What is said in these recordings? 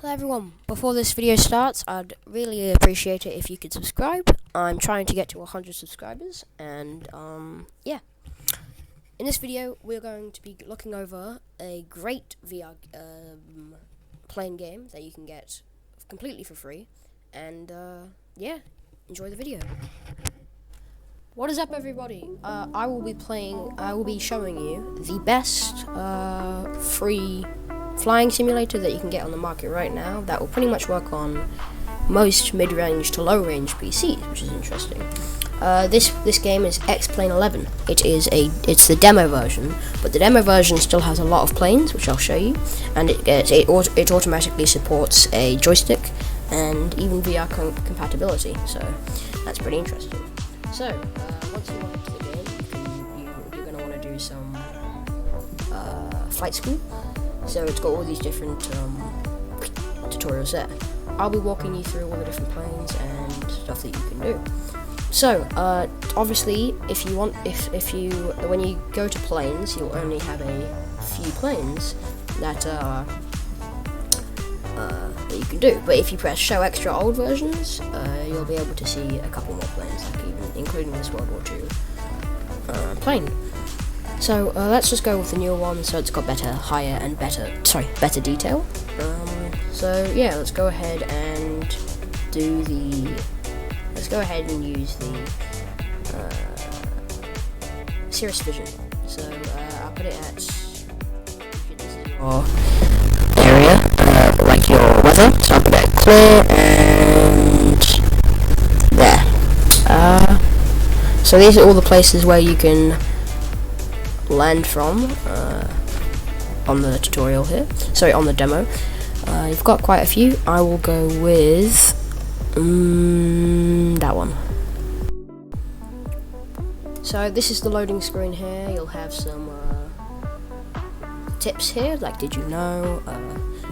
Hello everyone, before this video starts, I'd really appreciate it if you could subscribe. I'm trying to get to 100 subscribers, and yeah. In this video, we're going to be looking over a great VR playing game that you can get completely for free, and yeah, enjoy the video. What is up everybody? I will be showing you the best free flying simulator that you can get on the market right now that will pretty much work on most mid-range to low-range PCs, which is interesting. This game is X-Plane 11. It's the demo version, but the demo version still has a lot of planes, which I'll show you, and it automatically supports a joystick and even VR compatibility. So that's pretty interesting. So once you log into the game, you're going to want to do some flight school. So it's got all these different tutorials there. I'll be walking you through all the different planes and stuff that you can do. So obviously, when you go to planes, you'll only have a few planes that you can do. But if you press Show Extra Old Versions, you'll be able to see a couple more planes, including this World War II plane. So let's just go with the newer one, so it's got better detail. So yeah, let's go ahead and use the Cirrus Vision. So I'll put it at your area, like your weather. So I'll put it at clear and there. So these are all the places where you can land from on the tutorial here. Sorry, on the demo. You've got quite a few. I will go with that one. So this is the loading screen here. You'll have some tips here, like did you know,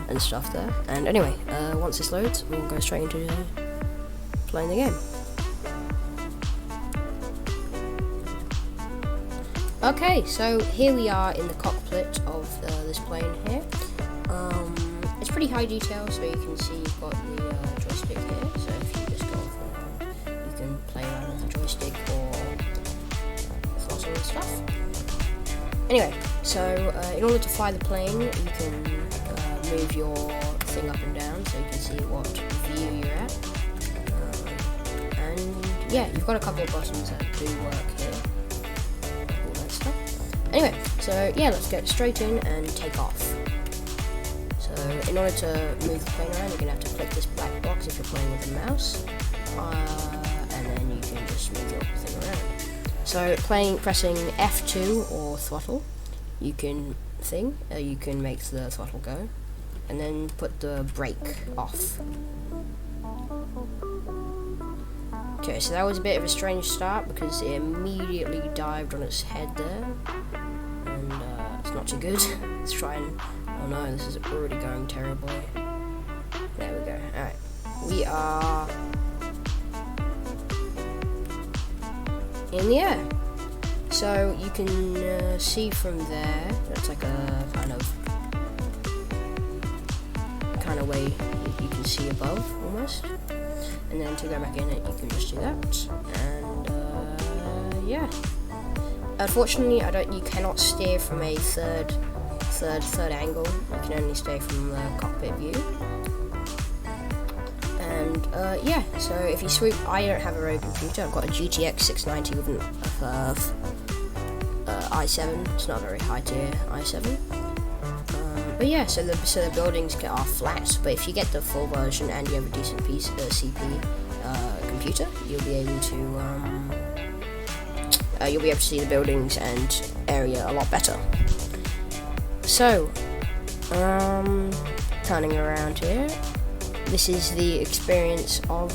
and stuff there. And anyway, once this loads, we'll go straight into playing the game. Okay, so here we are in the cockpit of this plane here. It's pretty high detail, so you can see you've got the joystick here. So if you just go off there, you can play around with the joystick or throttle and stuff. Anyway, so in order to fly the plane, you can move your thing up and down, so you can see what view you're at. And yeah, you've got a couple of buttons that do work here. Anyway, so yeah, let's get straight in and take off. So in order to move the plane around, you're going to have to click this black box if you're playing with the mouse, and then you can just move your thing around. So pressing F2 or throttle, you can make the throttle go, and then put the brake off. Okay, so that was a bit of a strange start because it immediately dived on its head there, and it's not too good. Let's try and, oh no, this is already going terribly. There we go. Alright, we are in the air. So you can see from there, that's like a kind of way you can see above almost. And then to go back in it, you can just do that, and yeah. Unfortunately, you cannot steer from a third angle. You can only steer from the cockpit view. And yeah, so if you swoop, I don't have a very good computer. I've got a GTX 690 with an i7. It's not a very high tier i7. But yeah, so the buildings are flat, but if you get the full version and you have a decent CP computer, you'll be able to see the buildings and area a lot better. So, turning around here, this is the experience of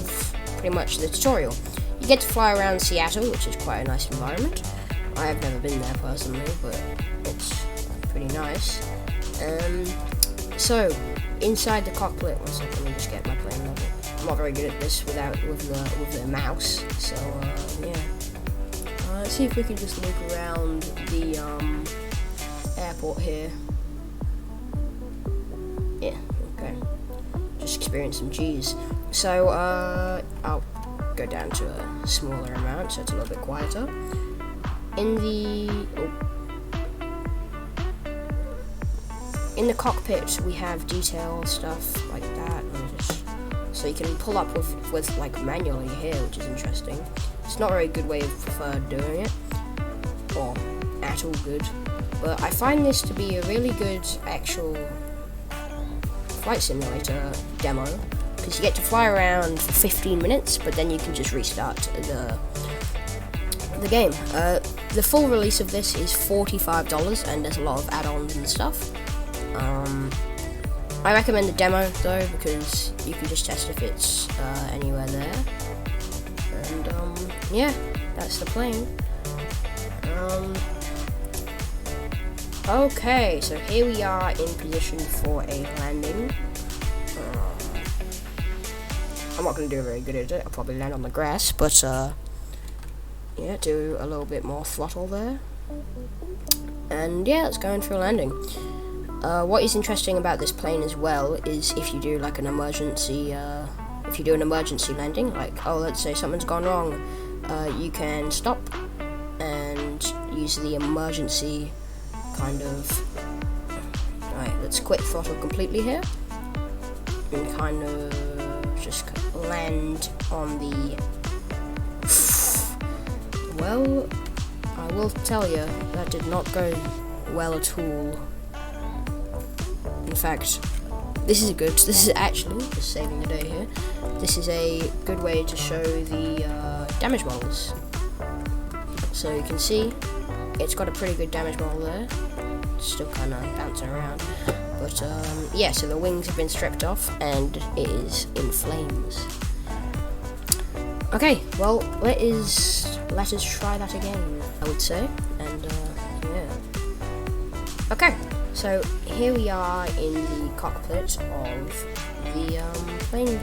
pretty much the tutorial. You get to fly around Seattle, which is quite a nice environment. I have never been there personally, but it's pretty nice. So inside the cockpit, one second, let me just get my plane level. I'm not very good at this with the mouse, so yeah. Let's see if we can just loop around the airport here. Yeah, okay. experience some G's. So I'll go down to a smaller amount so it's a little bit quieter. In the cockpit we have detail stuff like that, so you can pull up with like manually here, which is interesting. It's not a very good way of doing it, or at all good, but I find this to be a really good actual flight simulator demo, because you get to fly around for 15 minutes, but then you can just restart the game. The full release of this is $45, and there's a lot of add-ons and stuff. I recommend the demo though, because you can just test if it's anywhere there. And yeah, that's the plane. Okay, so here we are in position for a landing. I'm not going to do a very good at it. I'll probably land on the grass, but yeah, do a little bit more throttle there. And yeah, let's go in for a landing. What is interesting about this plane as well is if you do like an emergency, if you do an emergency landing, like, oh, let's say something's gone wrong, you can stop and use the emergency kind of, right, let's quit throttle completely here, and kind of just land on the, well, I will tell you, that did not go well at all. In fact, this is actually, just saving the day here, this is a good way to show the damage models. So you can see, it's got a pretty good damage model there, still kind of bouncing around, but yeah, so the wings have been stripped off, and it is in flames. Okay, well, let us try that again, I would say, and yeah. Okay. So here we are in the cockpit of the plane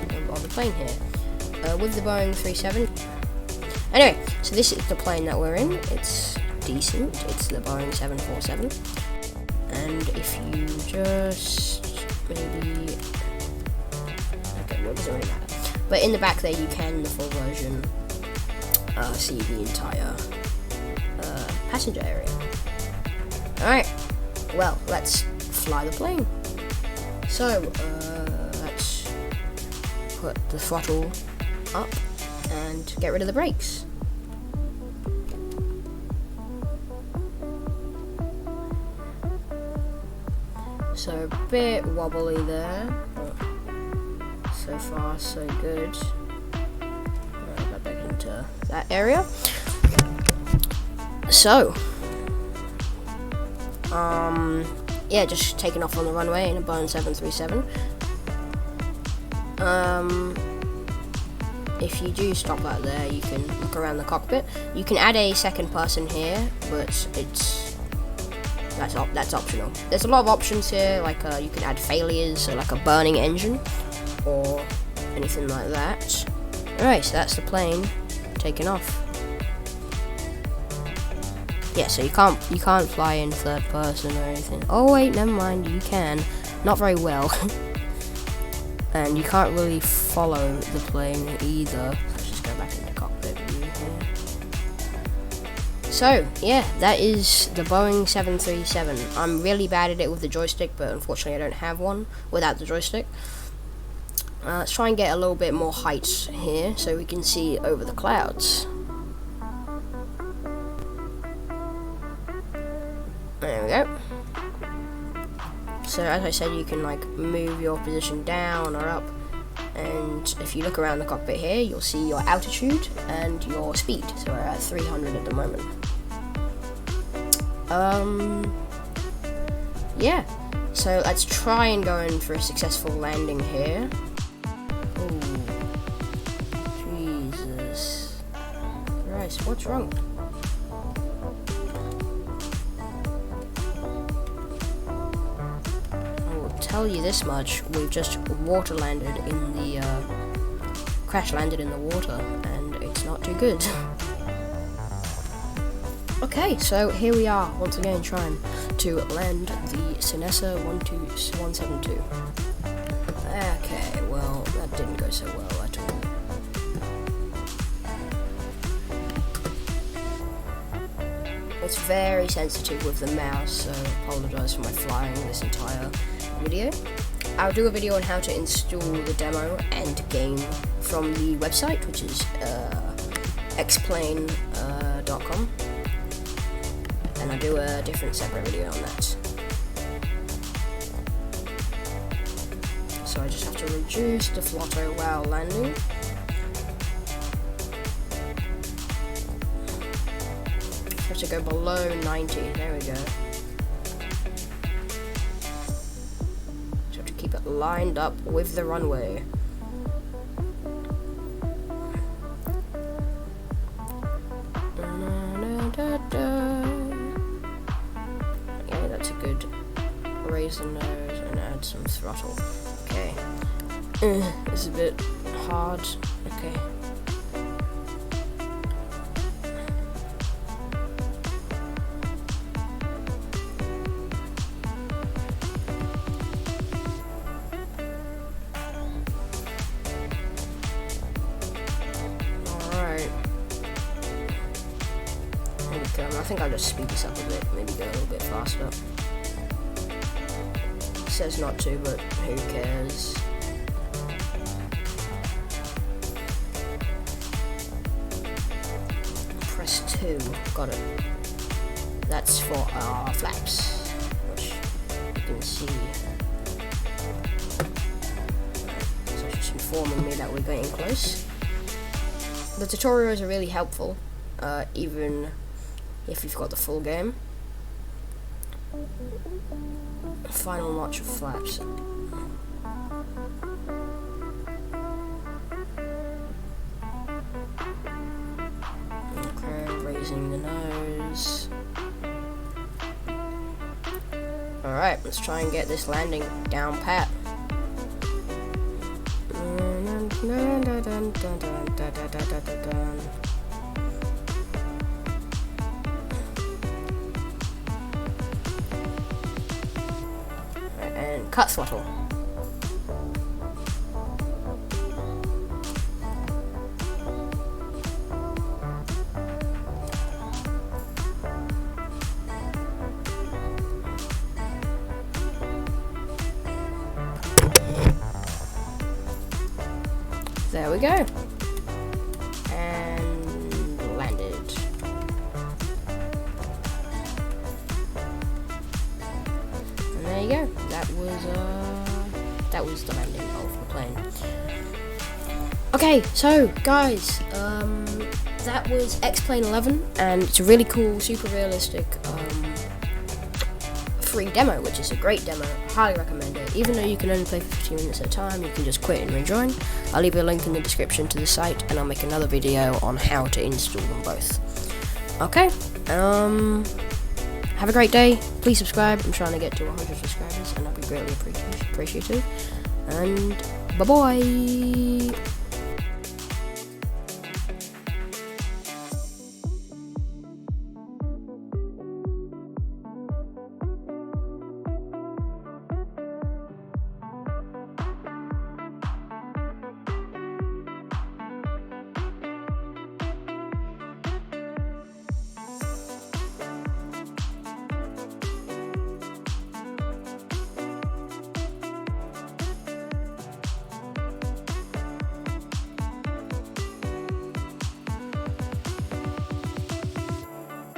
here, with the Boeing 37. Anyway, so this is the plane that we're in. It's decent. It's the Boeing 747. And if you just maybe, okay, well, it doesn't really matter. But in the back there, you can, the full version, see the entire passenger area. All right. Well, let's fly the plane. So, let's put the throttle up and get rid of the brakes. So, a bit wobbly there, but so far so good. Right, back into that area. So, yeah, just taking off on the runway in a Boeing 737. If you do stop out there, you can look around the cockpit. You can add a second person here, but that's optional. There's a lot of options here, like you can add failures, so like a burning engine, or anything like that. Alright, so that's the plane taking off. Yeah, so you can't fly in third person or anything. Oh wait, never mind, you can. Not very well. And you can't really follow the plane either. Let's just go back into cockpit view here. So, yeah, that is the Boeing 737. I'm really bad at it with the joystick, but unfortunately I don't have one without the joystick. Let's try and get a little bit more height here so we can see over the clouds. There we go. So as I said, you can like move your position down or up, and if you look around the cockpit here, you'll see your altitude and your speed. So we're at 300 at the moment. Yeah, so let's try and go in for a successful landing here. Ooh, Jesus Christ, what's wrong? Tell you this much, we've just water landed in the crash landed in the water, and it's not too good. Okay, so here we are once again trying to land the Sinessa 172. Okay, well, go so well at all. It's very sensitive with the mouse, so I apologise for my flying this entire video. I'll do a video on how to install the demo and game from the website, which is xplain.com, and I'll do a different separate video on that. So I just have to reduce the throttle while landing. Have to go below 90. There we go. Just have to keep it lined up with the runway. Yeah, that's a good raise the nose and add some throttle. Okay. It's a bit hard. Okay. Alright. There we go. I think I'll just speed this up a bit, maybe go a little bit faster. It says not to, but who cares? Press 2. Got it. That's for our flaps, which you can see. So it's just informing me that we're getting close. The tutorials are really helpful, even if you've got the full game. Final notch of flaps. Okay, raising the nose. Alright, let's try and get this landing down pat. And cut throttle. There we go. And landed. And there you go. That was the landing of the plane. Okay, so guys, that was X-Plane 11, and it's a really cool, super realistic free demo, which is a great demo. I highly recommend it. Even though you can only play for 15 minutes at a time, you can just quit and rejoin. I'll leave a link in the description to the site, and I'll make another video on how to install them both. Okay, have a great day. Please subscribe. I'm trying to get to 100 subscribers, and I'll be greatly appreciative. And bye-bye.